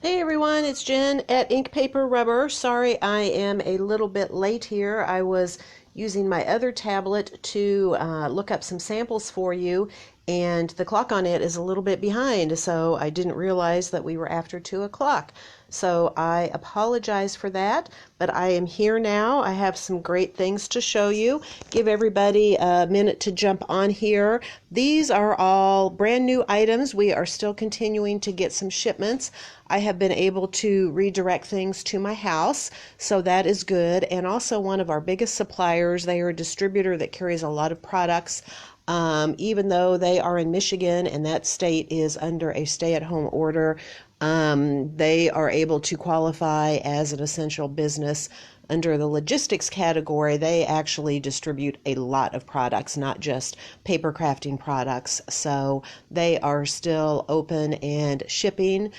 Hey everyone, it's Jen at Ink Paper Rubber. Sorry I am a little bit late here. I was using my other tablet to look up some samples for you, and the clock on it is a little bit behind, so I didn't realize that we were after 2 o'clock. So I apologize for that, but I am here now. I have some great things to show you. Give everybody a minute to jump on here. These are all brand new items. We are still continuing to get some shipments. I have been able to redirect things to my house, so that is good. And also one of our biggest suppliers, they are a distributor that carries a lot of products. Even though they are in Michigan and that state is under a stay-at-home order, they are able to qualify as an essential business under the logistics category. They actually distribute a lot of products, not just paper crafting products. So they are still open and shipping.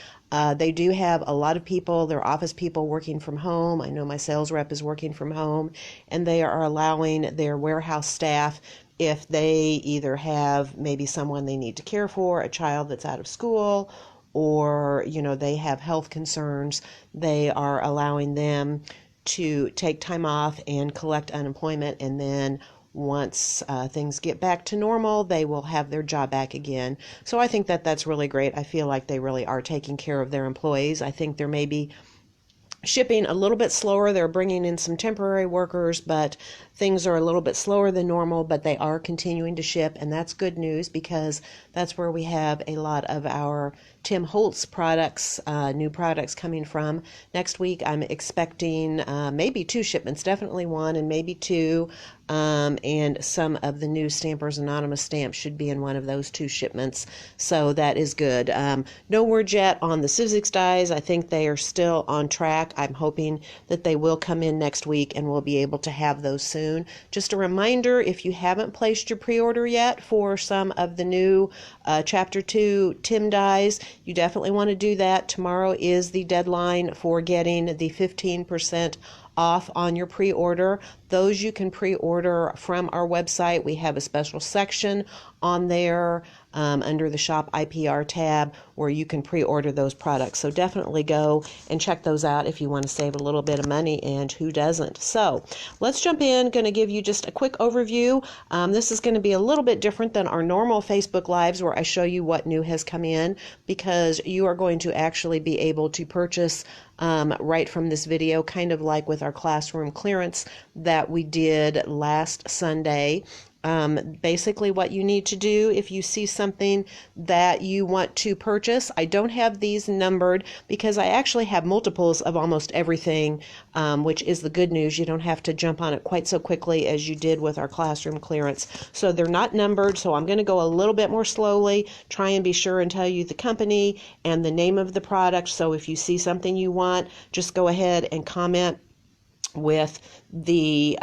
They do have a lot of people, their office people, working from home. I know my sales rep is working from home, and they are allowing their warehouse staff, if they either have maybe someone they need to care for, a child that's out of school, or they have health concerns, they are allowing them to take time off and collect unemployment, and then once things get back to normal, they will have their job back again. So I think that that's really great. I feel like they really are taking care of their employees. I think there may be shipping a little bit slower. They're bringing in some temporary workers, but things are a little bit slower than normal, but they are continuing to ship, and that's good news because that's where we have a lot of our Tim Holtz products, new products coming from. Next week, I'm expecting maybe 2 shipments, definitely 1 and maybe 2, and some of the new Stampers Anonymous stamps should be in one of those 2 shipments, so that is good. No word yet on the Sizzix dies. I think they are still on track. I'm hoping that they will come in next week and we'll be able to have those soon. Just a reminder, if you haven't placed your pre-order yet for some of the new Chapter 2 Tim dies, you definitely want to do that. Tomorrow is the deadline for getting the 15% off on your pre-order. Those you can pre-order from our website. We have a special section on there under the Shop IPR tab where you can pre-order those products. So definitely go and check those out if you want to save a little bit of money, and who doesn't? So let's jump in. Going to give you just a quick overview. This is going to be a little bit different than our normal Facebook Lives where I show you what new has come in, because you are going to actually be able to purchase right from this video, kind of like with our classroom clearance that we did last Sunday. Basically what you need to do if you see something that you want to purchase, I don't have these numbered because I actually have multiples of almost everything, which is the good news. You don't have to jump on it quite so quickly as you did with our classroom clearance. So they're not numbered, so I'm going to go a little bit more slowly, try and be sure and tell you the company and the name of the product. So if you see something you want, just go ahead and comment with the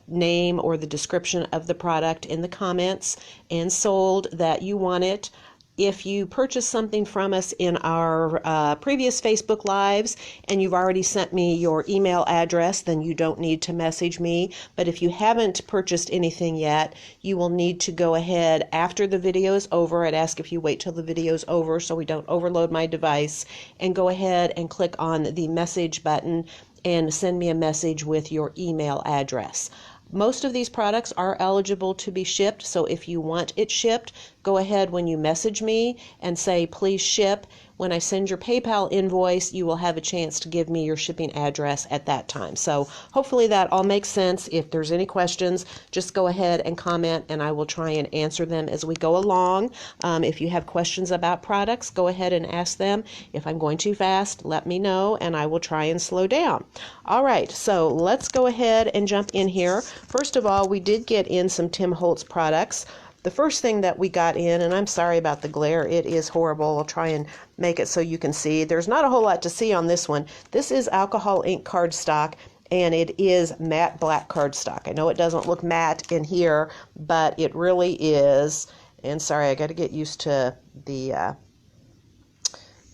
name or the description of the product in the comments and sold that you want it. If you purchase something from us in our previous Facebook Lives and you've already sent me your email address, then you don't need to message me. But if you haven't purchased anything yet, you will need to go ahead after the video is over. I'd ask if you wait till the video is over so we don't overload my device, and go ahead and click on the message button and send me a message with your email address. Most of these products are eligible to be shipped, so if you want it shipped, go ahead when you message me and say, please ship. When I send your PayPal invoice, you will have a chance to give me your shipping address at that time. So hopefully that all makes sense. If there's any questions, just go ahead and comment and I will try and answer them as we go along. If you have questions about products, go ahead and ask them. If I'm going too fast, let me know and I will try and slow down. All right, so let's go ahead and jump in here. First of all, we did get in some Tim Holtz products. The first thing that we got in, and I'm sorry about the glare, it is horrible. I'll try and make it so you can see. There's not a whole lot to see on this one. This is alcohol ink cardstock, and it is matte black cardstock. I know it doesn't look matte in here, but it really is. And sorry, I got to get used to the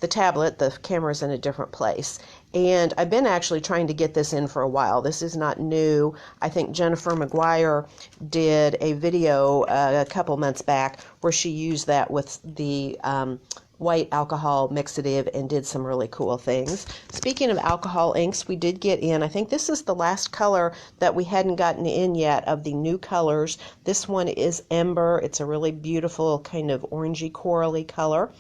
tablet. The camera's in a different place. And I've been actually trying to get this in for a while. This is not new. I think Jennifer McGuire did a video a couple months back where she used that with the white alcohol mixative and did some really cool things. Speaking of alcohol inks, we did get in, I think this is the last color that we hadn't gotten in yet of the new colors. This one is Ember. It's a really beautiful kind of orangey corally color.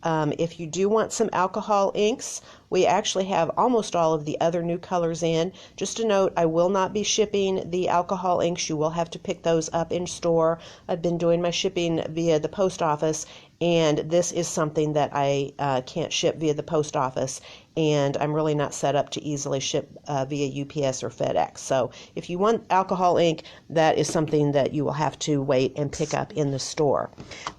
If you do want some alcohol inks, we actually have almost all of the other new colors in. Just a note, I will not be shipping the alcohol inks. You will have to pick those up in store. I've been doing my shipping via the post office, and this is something that I can't ship via the post office, and I'm really not set up to easily ship via UPS or FedEx. So if you want alcohol ink, that is something that you will have to wait and pick up in the store.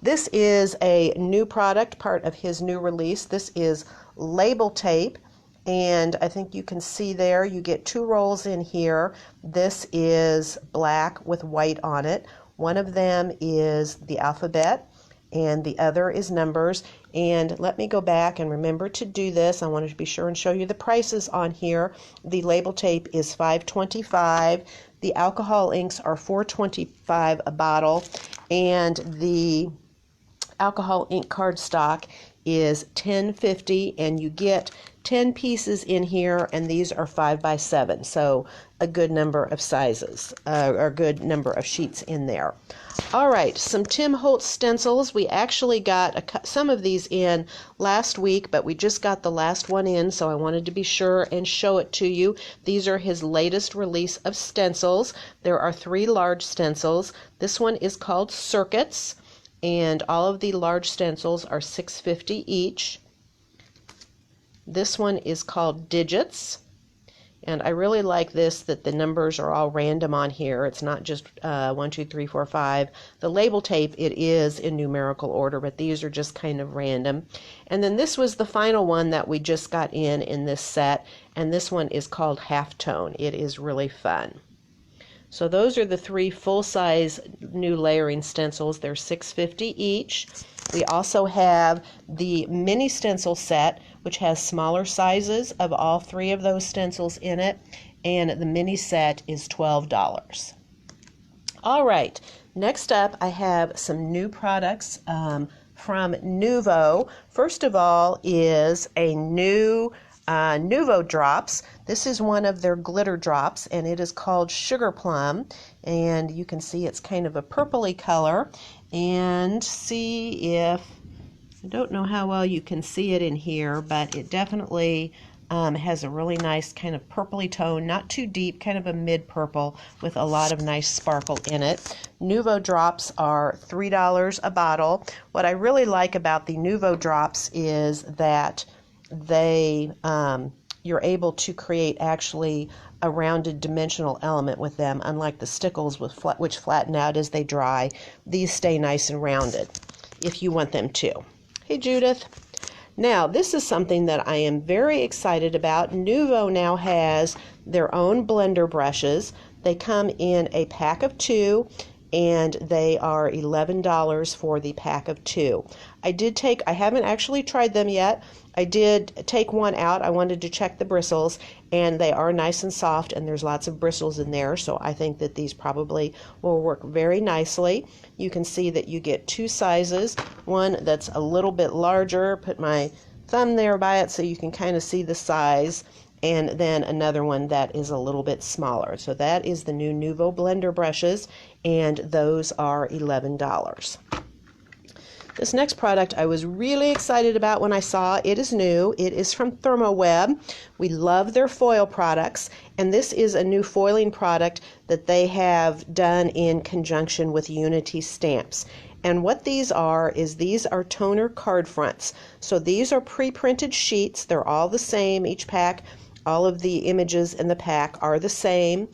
This is a new product, part of his new release. This is label tape, and I think you can see there you get 2 rolls in here. This is black with white on it. One of them is the alphabet and the other is numbers. And let me go back and remember to do this. I wanted to be sure and show you the prices on here. The label tape is $5.25. The alcohol inks are $4.25 a bottle, and the alcohol ink cardstock is $10.50, and you get 10 pieces in here, and these are 5 by 7, so a good number of sizes, or a good number of sheets in there. All right, some Tim Holtz stencils. We actually got some of these in last week, but we just got the last one in, so I wanted to be sure and show it to you. These are his latest release of stencils. There are 3 large stencils. This one is called Circuits, and all of the large stencils are $6.50 each. This one is called Digits, and I really like this, that the numbers are all random on here. It's not just 1, 2, 3, 4, 5. The label tape, it is in numerical order, but these are just kind of random. And then this was the final one that we just got in this set, and this one is called Halftone. It is really fun. So those are the 3 full-size new layering stencils. They're $6.50 each. We also have the mini stencil set, which has smaller sizes of all 3 of those stencils in it, and the mini set is $12. All right, next up I have some new products from Nuvo. First of all is a new Nuvo Drops. This is one of their glitter drops, and it is called Sugar Plum, and you can see it's kind of a purpley color. And see if, I don't know how well you can see it in here, but it definitely has a really nice kind of purpley tone, not too deep, kind of a mid-purple with a lot of nice sparkle in it. Nuvo Drops are $3 a bottle. What I really like about the Nuvo Drops is that they you're able to create actually a rounded dimensional element with them, unlike the stickles which flatten out as they dry. These stay nice and rounded if you want them to. Hey Judith. Now this is something that I am very excited about. Nuvo now has their own blender brushes. They come in a pack of 2, and they are $11 for the pack of 2. I haven't actually tried them yet. I did take one out. I wanted to check the bristles, and they are nice and soft, and there's lots of bristles in there, so I think that these probably will work very nicely. You can see that you get 2 sizes, one that's a little bit larger, put my thumb there by it so you can kind of see the size, and then another one that is a little bit smaller. So that is the new Nuvo blender brushes, and those are $11. This next product I was really excited about when I saw it. It is new. It is from ThermoWeb. We love their foil products, and this is a new foiling product that they have done in conjunction with Unity Stamps. And what these are is these are toner card fronts. So these are pre-printed sheets. They're all the same, each pack. All of the images in the pack are the same.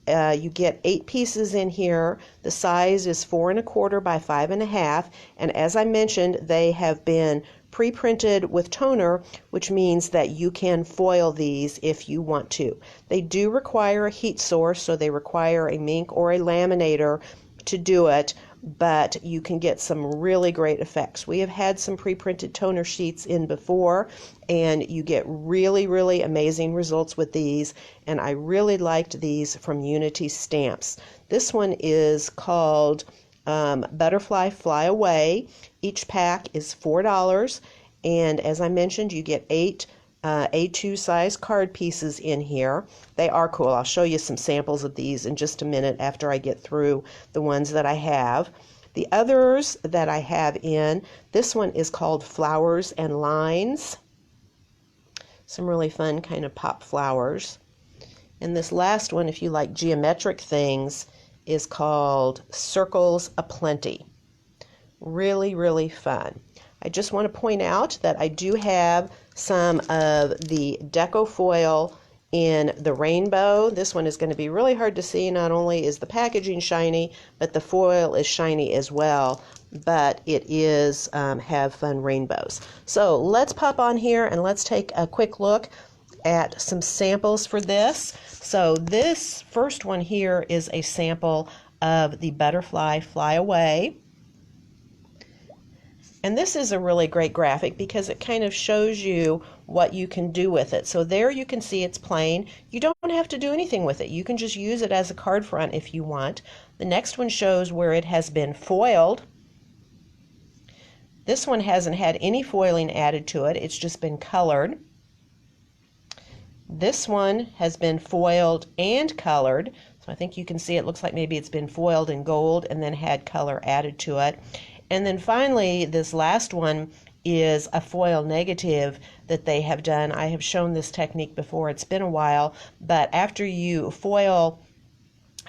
You get 8 pieces in here. The size is 4 1/4 by 5 1/2, and as I mentioned, they have been pre-printed with toner, which means that you can foil these if you want to. They do require a heat source, so they require a Minc or a laminator to do it, but you can get some really great effects. We have had some pre-printed toner sheets in before, and you get really, really amazing results with these, and I really liked these from Unity Stamps. This one is called Butterfly Fly Away. Each pack is $4, And as I mentioned, you get 8 A2 size card pieces in here. They are cool. I'll show you some samples of these in just a minute after I get through the ones that I have. The others that I have in, this one is called Flowers and Lines. Some really fun kind of pop flowers. And this last one, if you like geometric things, is called Circles Aplenty. Really, really fun. I just want to point out that I do have some of the deco foil in the rainbow. This one is going to be really hard to see. Not only is the packaging shiny, but the foil is shiny as well. But it is have fun rainbows. So let's pop on here and let's take a quick look at some samples for this. So this first one here is a sample of the Butterfly Fly Away. And this is a really great graphic because it kind of shows you what you can do with it. So there you can see it's plain. You don't have to do anything with it. You can just use it as a card front if you want. The next one shows where it has been foiled. This one hasn't had any foiling added to it. It's just been colored. This one has been foiled and colored. So I think you can see it looks like maybe it's been foiled in gold and then had color added to it. And then finally, this last one is a foil negative that they have done. I have shown this technique before. It's been a while, but after you foil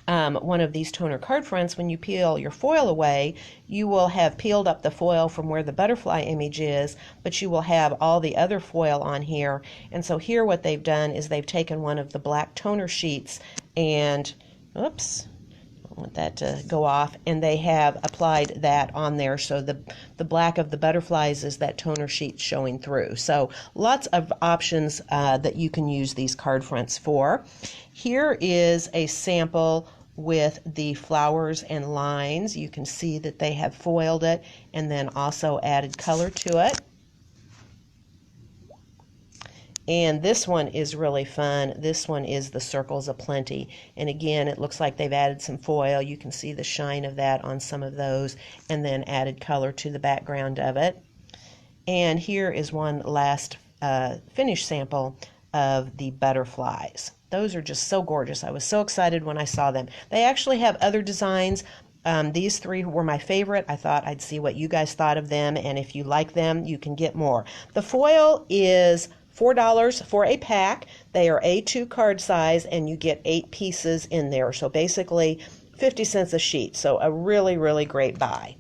one of these toner card fronts, when you peel your foil away, you will have peeled up the foil from where the butterfly image is, but you will have all the other foil on here. And so here what they've done is they've taken one of the black toner sheets and, oops, I want that to go off, and they have applied that on there, so the black of the butterflies is that toner sheet showing through. So lots of options that you can use these card fronts for. Here is a sample with the flowers and lines. You can see that they have foiled it and then also added color to it. And this one is really fun. This one is the Circles Aplenty. And again, it looks like they've added some foil. You can see the shine of that on some of those and then added color to the background of it. And here is one last finished sample of the butterflies. Those are just so gorgeous. I was so excited when I saw them. They actually have other designs. These three were my favorite. I thought I'd see what you guys thought of them, and if you like them, you can get more. The foil is $4 for a pack. They are A2 card size, and you get 8 pieces in there. So basically 50 cents a sheet. So a really, really great buy.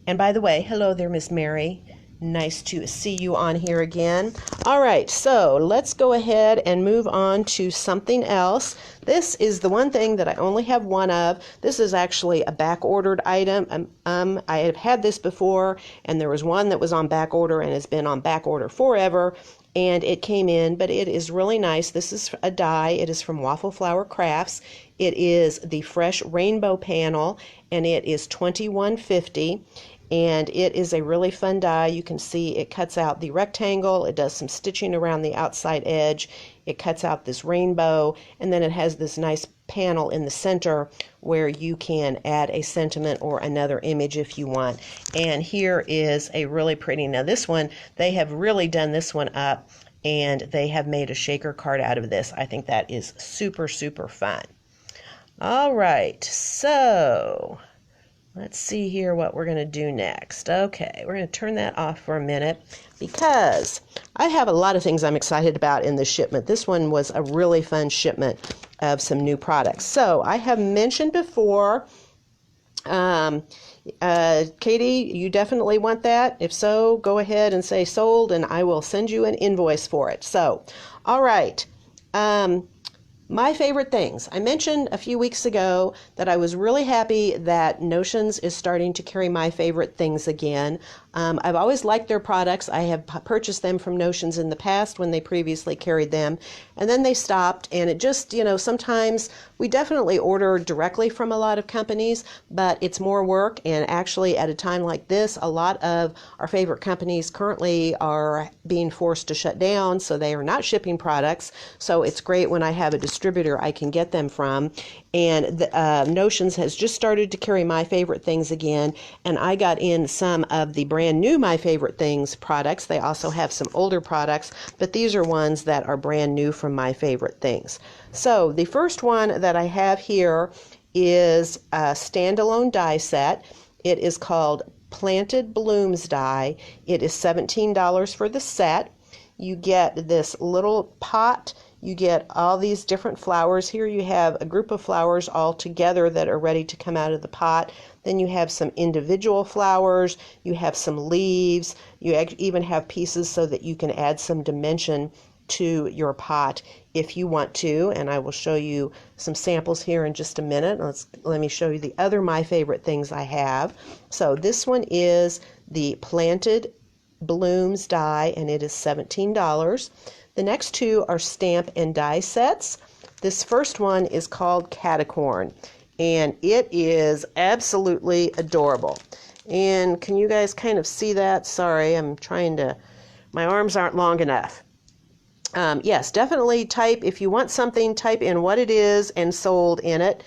And by the way, hello there, Miss Mary. Nice to see you on here again. All right, so let's go ahead and move on to something else. This is the one thing that I only have one of. This is actually a back-ordered item. I have had this before, and there was one that was on back order and has been on back order forever, and it came in, but it is really nice. This is a die. It is from Waffle Flower Crafts. It is the Fresh Rainbow Panel, and it is $21.50. And it is a really fun die. You can see it cuts out the rectangle, it does some stitching around the outside edge, it cuts out this rainbow, and then it has this nice panel in the center where you can add a sentiment or another image if you want. And here is a really pretty, now this one, they have really done this one up, and they have made a shaker card out of this. I think that is super, super fun. All right, so let's see here what we're going to do next. Okay, we're going to turn that off for a minute because I have a lot of things I'm excited about in this shipment. This one was a really fun shipment of some new products. So I have mentioned before, Katie, you definitely want that? If so, go ahead and say sold and I will send you an invoice for it. So, all right. My favorite things. I mentioned a few weeks ago that I was really happy that Notions is starting to carry my favorite things again. I've always liked their products. I have purchased them from Notions in the past when they previously carried them, and then they stopped, and it just, sometimes we definitely order directly from a lot of companies, but it's more work, and actually at a time like this, a lot of our favorite companies currently are being forced to shut down, so they are not shipping products, so it's great when I have a distributor I can get them from. And Notions has just started to carry my favorite things again, and I got in some of the brand brand new My Favorite Things products. They also have some older products, but these are ones that are brand new from My Favorite Things. So the first one that I have here is a standalone die set. It is called Planted Blooms Die. It is $17 for the set. You get this little pot. You get all these different flowers. Here you have a group of flowers all together that are ready to come out of the pot. Then you have some individual flowers. You have some leaves. You even have pieces so that you can add some dimension to your pot if you want to. And I will show you some samples here in just a minute. Let me show you the other My Favorite Things I have. So this one is the Planted Blooms die, and it is $17. The next two are stamp and die sets. This first one is called Catacorn, and it is absolutely adorable. And can you guys kind of see that? Sorry, my arms aren't long enough. Yes, definitely if you want something, type in what it is and sold in it,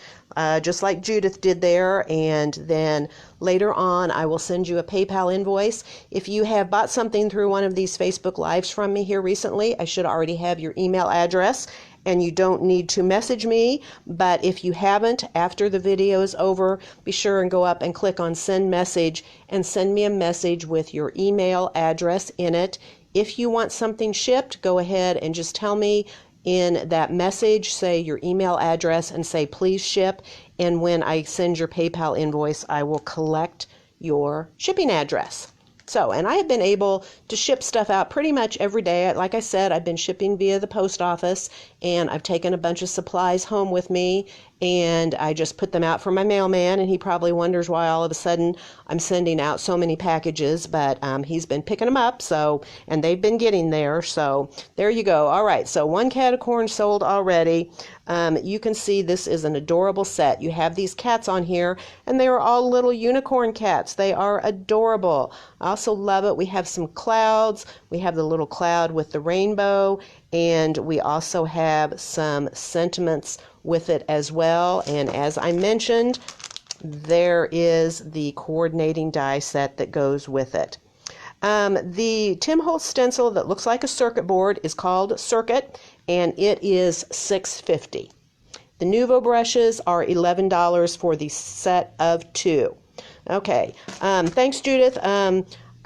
just like Judith did there, and then later on I will send you a PayPal invoice. If you have bought something through one of these Facebook Lives from me here recently, I should already have your email address, and you don't need to message me, but if you haven't, after the video is over, be sure and go up and click on Send Message and send me a message with your email address in it. If you want something shipped, go ahead and just tell me in that message, say your email address and say please ship, and when I send your PayPal invoice, I will collect your shipping address. So, and I have been able to ship stuff out pretty much every day. Like I said, I've been shipping via the post office, and I've taken a bunch of supplies home with me, and I just put them out for my mailman, and he probably wonders why all of a sudden I'm sending out so many packages, but he's been picking them up, and they've been getting there, so there you go. All right, so one Catacorn sold already. You can see this is an adorable set. You have these cats on here, and they are all little unicorn cats. They are adorable. I also love it. We have some clouds. We have the little cloud with the rainbow, and we also have some sentiments with it as well. And as I mentioned, there is the coordinating die set that goes with it. The Tim Holtz stencil that looks like a circuit board is called Circuit, and it is $6.50. The Nuvo brushes are $11 for the set of 2. Okay, thanks, Judith.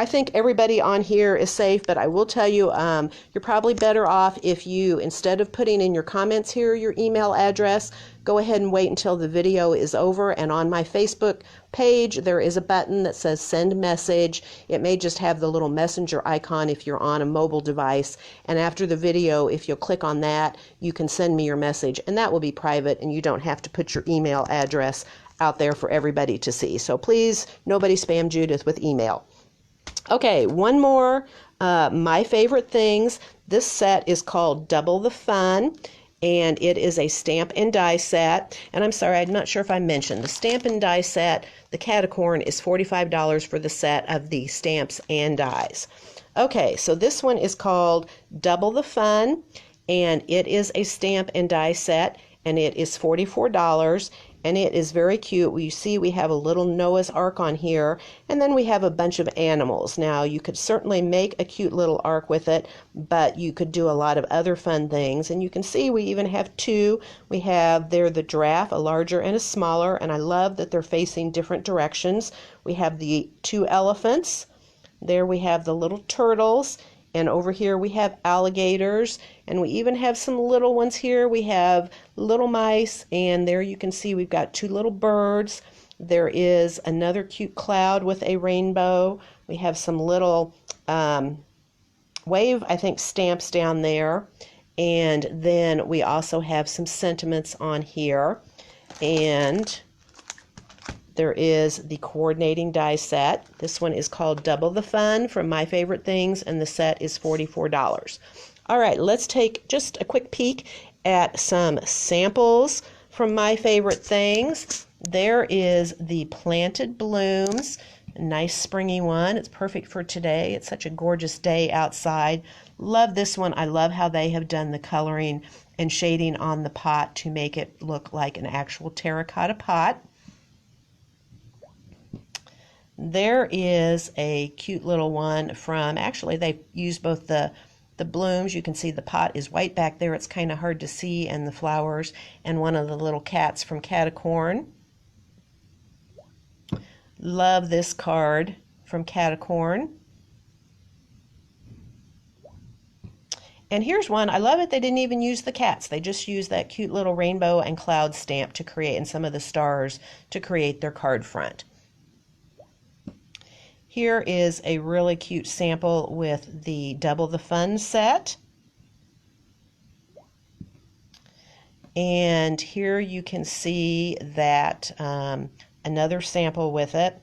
I think everybody on here is safe, but I will tell you, you're probably better off if you, instead of putting in your comments here your email address, go ahead and wait until the video is over. And on my Facebook page, there is a button that says Send Message. It may just have the little messenger icon if you're on a mobile device. And after the video, if you'll click on that, you can send me your message, and that will be private, and you don't have to put your email address out there for everybody to see. So please, nobody spam Judith with email. Okay, one more, My Favorite Things. This set is called Double the Fun, and it is a stamp and die set. And I'm sorry, I'm not sure if I mentioned, the stamp and die set, the Catacorn, is $45 for the set of the stamps and dies. Okay, so this one is called Double the Fun, and it is a stamp and die set, and it is $44. And it is very cute. You see we have a little Noah's Ark on here, and then we have a bunch of animals. Now, you could certainly make a cute little ark with it, but you could do a lot of other fun things. And you can see we even have 2. We have there the giraffe, a larger and a smaller, and I love that they're facing different directions. We have the 2 elephants. There we have the little turtles. And over here we have alligators, and we even have some little ones here. We have little mice, and there you can see we've got 2 little birds. There is another cute cloud with a rainbow. We have some little wave, I think, stamps down there. And then we also have some sentiments on here. And there is the coordinating die set. This one is called Double the Fun from My Favorite Things, and the set is $44. All right, let's take just a quick peek at some samples from My Favorite Things. There is the Planted Blooms, a nice springy one. It's perfect for today. It's such a gorgeous day outside. Love this one. I love how they have done the coloring and shading on the pot to make it look like an actual terracotta pot. There is a cute little one from, actually they used both the blooms. You can see the pot is white back there. It's kind of hard to see, and the flowers, and one of the little cats from Catacorn. Love this card from Catacorn. And here's one. I love it. They didn't even use the cats. They just used that cute little rainbow and cloud stamp to create, and some of the stars to create their card front. Here is a really cute sample with the Double the Fun set. And here you can see that another sample with it.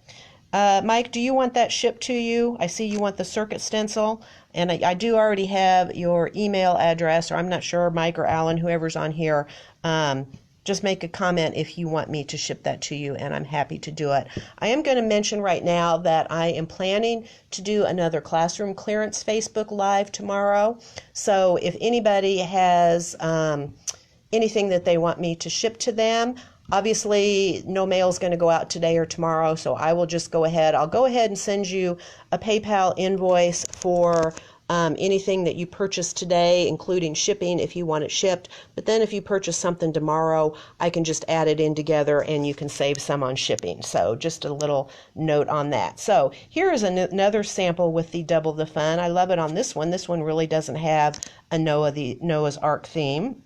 Mike, do you want that shipped to you? I see you want the circuit stencil, and I do already have your email address, or I'm not sure, Mike or Alan, whoever's on here. Just make a comment if you want me to ship that to you, and I'm happy to do it. I am going to mention right now that I am planning to do another Classroom Clearance Facebook Live tomorrow. So if anybody has anything that they want me to ship to them, obviously no mail is going to go out today or tomorrow, so I will just go ahead. I'll go ahead and send you a PayPal invoice for anything that you purchase today, including shipping if you want it shipped. But then if you purchase something tomorrow, I can just add it in together and you can save some on shipping. So just a little note on that. So here is another sample with the Double the Fun. I love it on this one. This one really doesn't have a Noah's Ark theme.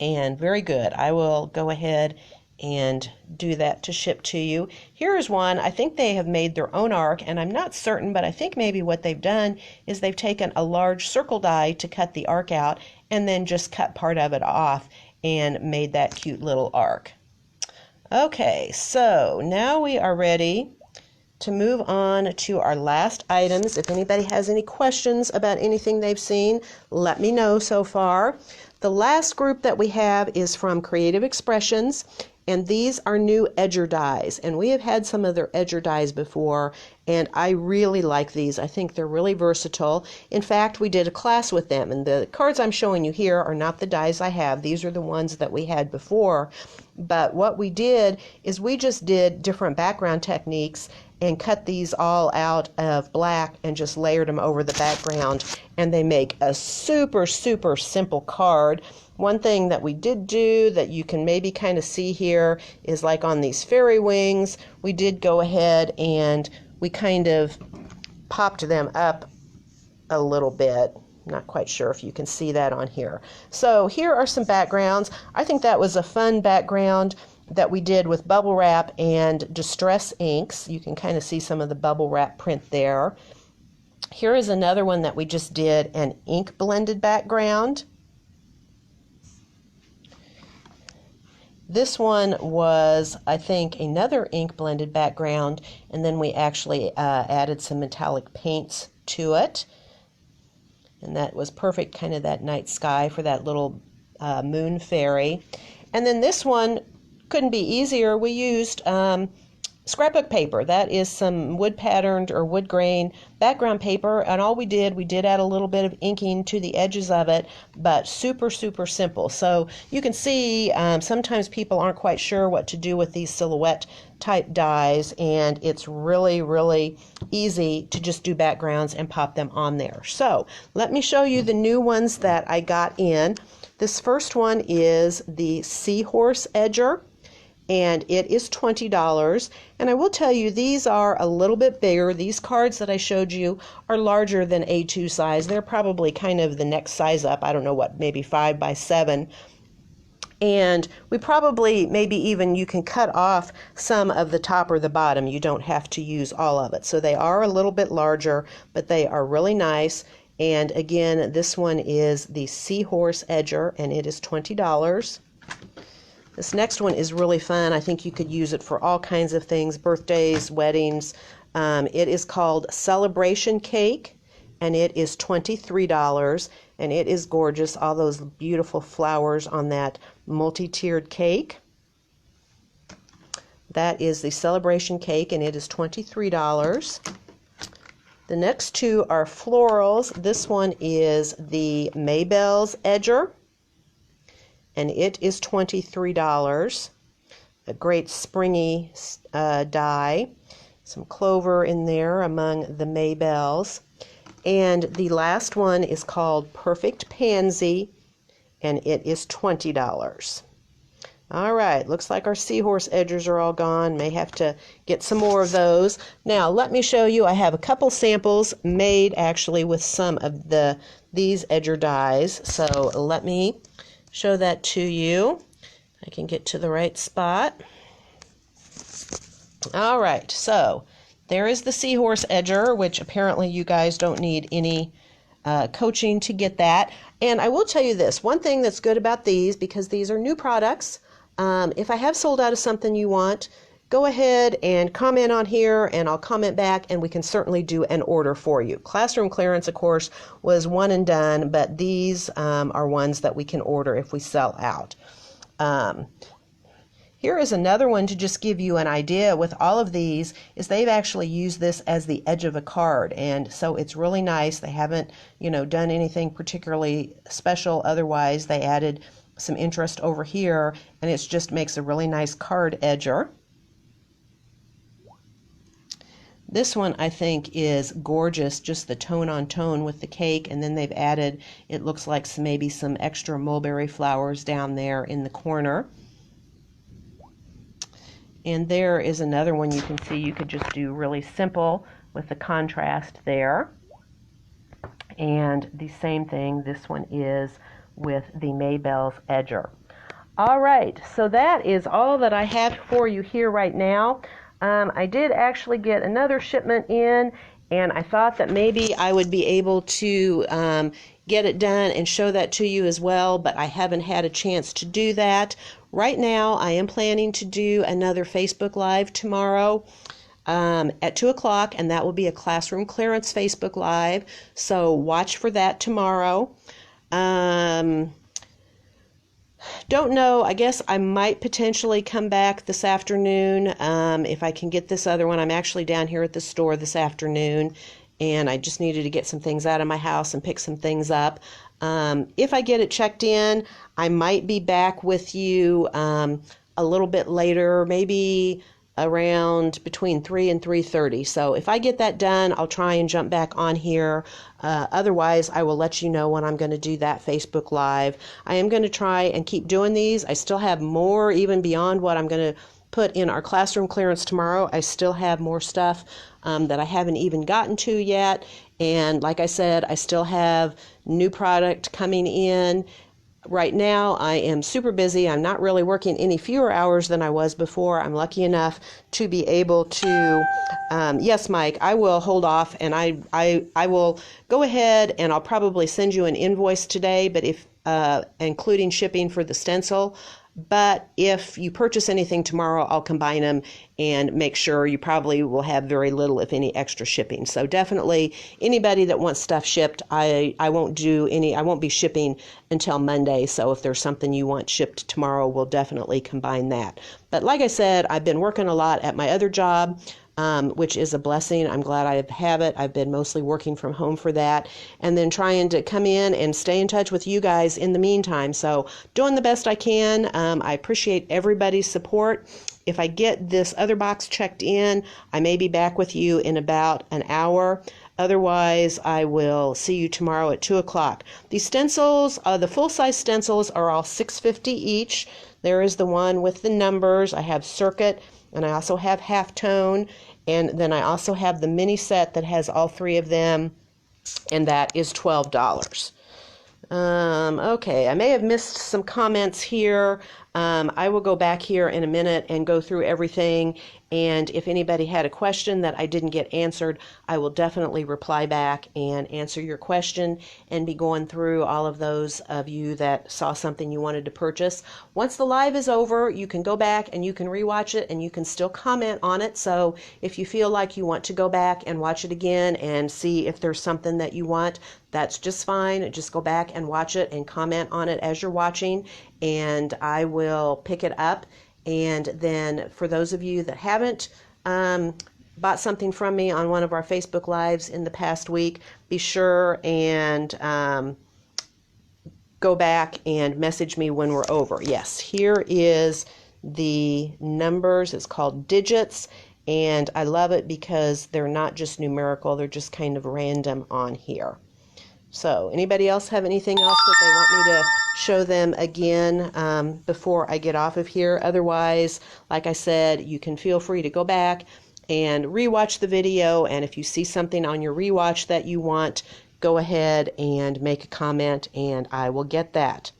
And very good. I will go ahead and do that to ship to you. Here is one. I think they have made their own ark, and I'm not certain, but I think maybe what they've done is they've taken a large circle die to cut the ark out and then just cut part of it off and made that cute little ark. Okay, so now we are ready to move on to our last items. If anybody has any questions about anything they've seen, let me know so far. The last group that we have is from Creative Expressions, and these are new edger dies, and we have had some of their edger dies before, and I really like these. I think they're really versatile. In fact, we did a class with them, and the cards I'm showing you here are not the dies I have. These are the ones that we had before, but what we did is we just did different background techniques and cut these all out of black and just layered them over the background, and they make a super simple card. One thing that we did do that you can maybe kind of see here is, like on these fairy wings, we did go ahead and we kind of popped them up a little bit. Not quite sure if you can see that on here. So here are some backgrounds. I think that was a fun background that we did with bubble wrap and distress inks. You can kind of see some of the bubble wrap print there. Here is another one that we just did, an ink blended background. This one was, I think, another ink blended background, and then we actually added some metallic paints to it. And that was perfect, kind of that night sky for that little moon fairy. And then this one couldn't be easier. We used scrapbook paper. That is some wood patterned or wood grain background paper, and all we did add a little bit of inking to the edges of it, but super simple. So you can see sometimes people aren't quite sure what to do with these silhouette type dies, and it's really easy to just do backgrounds and pop them on there. So let me show you the new ones that I got in. This first one is the Seahorse Edger, and it is $20. And I will tell you, these are a little bit bigger. These cards that I showed you are larger than A2 size. They're probably kind of the next size up. I don't know what, maybe 5 by 7. And we probably, maybe even you can cut off some of the top or the bottom. You don't have to use all of it. So they are a little bit larger, but they are really nice. And again, this one is the Seahorse Edger, and it is $20. This next one is really fun. I think you could use it for all kinds of things, birthdays, weddings. It is called Celebration Cake, and it is $23, and it is gorgeous. All those beautiful flowers on that multi-tiered cake. That is the Celebration Cake, and it is $23. The next two are florals. This one is the Maybelle's Edger, and it is $23. A great springy die. some clover in there among the Maybells. And the last one is called Perfect Pansy, and it is $20. All right, looks like our seahorse edgers are all gone. May have to get some more of those. Now, let me show you. I have a couple samples made actually with some of these edger dies. So let me show that to you. I can get to the right spot. All right, so there is the seahorse edger, which apparently you guys don't need any coaching to get that. And I will tell you this, one thing that's good about these, because these are new products, if I have sold out of something you want, go ahead and comment on here and I'll comment back and we can certainly do an order for you. Classroom clearance, of course, was one and done, but these are ones that we can order if we sell out. Here is another one to just give you an idea with all of these is they've actually used this as the edge of a card, and so it's really nice. They haven't, done anything particularly special otherwise. They added some interest over here and it just makes a really nice card edger. This one I think is gorgeous, just the tone on tone with the cake, and then they've added, it looks like maybe some extra mulberry flowers down there in the corner. And there is another one you can see you could just do really simple with the contrast there. And the same thing, this one is with the Maybells edger. All right, so that is all that I have for you here right now. I did actually get another shipment in, and I thought that maybe I would be able to get it done and show that to you as well, but I haven't had a chance to do that. Right now, I am planning to do another Facebook Live tomorrow at 2 o'clock, and that will be a classroom clearance Facebook Live, so watch for that tomorrow. Don't know, I guess I might potentially come back this afternoon if I can get this other one. I'm actually down here at the store this afternoon, and I just needed to get some things out of my house and pick some things up. If I get it checked in, I might be back with you a little bit later, maybe around between 3 and 3:30. So if I get that done, I'll try and jump back on here. Otherwise, I will let you know when I'm going to do that Facebook Live. I am going to try and keep doing these. I still have more even beyond what I'm going to put in our classroom clearance tomorrow. I still have more stuff that I haven't even gotten to yet. And like I said, I still have new product coming in. Right now, I am super busy. I'm not really working any fewer hours than I was before. I'm lucky enough to be able to, yes, Mike, I will hold off and I will go ahead and I'll probably send you an invoice today, but if including shipping for the stencil. But if you purchase anything tomorrow, I'll combine them and make sure you probably will have very little, if any, extra shipping. So definitely anybody that wants stuff shipped, I won't be shipping until Monday. So if there's something you want shipped tomorrow, we'll definitely combine that. But like I said, I've been working a lot at my other job, which is a blessing. I'm glad I have it. I've been mostly working from home for that, and then trying to come in and stay in touch with you guys in the meantime. So doing the best I can. I appreciate everybody's support. If I get this other box checked in, I may be back with you in about an hour. Otherwise, I will see you tomorrow at 2 o'clock. The stencils, the full-size stencils are all $6.50 each. There is the one with the numbers. I have Circuit, and I also have Halftone. And then I also have the mini set that has all three of them, and that is $12. Okay, I may have missed some comments here. I will go back here in a minute and go through everything. And if anybody had a question that I didn't get answered, I will definitely reply back and answer your question and be going through all of those of you that saw something you wanted to purchase. Once the live is over, you can go back and you can rewatch it and you can still comment on it. So if you feel like you want to go back and watch it again and see if there's something that you want, that's just fine. Just go back and watch it and comment on it as you're watching, and I will pick it up. And then for those of you that haven't bought something from me on one of our Facebook Lives in the past week, be sure and go back and message me when we're over. Yes, here is the numbers. It's called Digits, and I love it because they're not just numerical, they're just kind of random on here. So anybody else have anything else that they want me to show them again before I get off of here? Otherwise, like I said, you can feel free to go back and rewatch the video, and if you see something on your rewatch that you want, go ahead and make a comment and I will get that.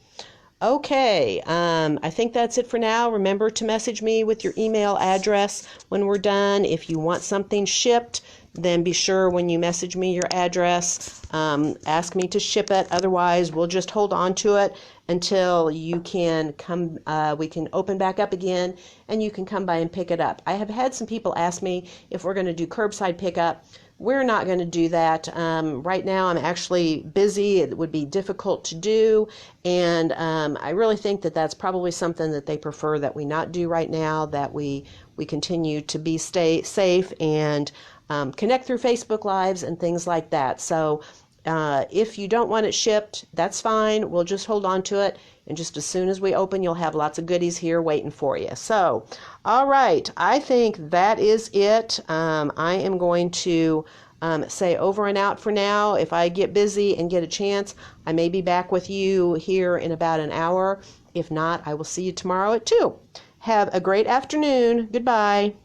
Okay, I think that's it for now. Remember to message me with your email address when we're done. If you want something shipped, then be sure when you message me your address, ask me to ship it. Otherwise, we'll just hold on to it until you can come, we can open back up again and you can come by and pick it up. I have had some people ask me if we're going to do curbside pickup. We're not going to do that. Right now I'm actually busy. It would be difficult to do, and I really think that that's probably something that they prefer that we not do right now, that we continue to stay safe and connect through Facebook Lives and things like that. So if you don't want it shipped, that's fine. We'll just hold on to it, and just as soon as we open, you'll have lots of goodies here waiting for you. So, all right, I think that is it. I am going to say over and out for now. If I get busy and get a chance, I may be back with you here in about an hour. If not, I will see you tomorrow at 2. Have a great afternoon. Goodbye.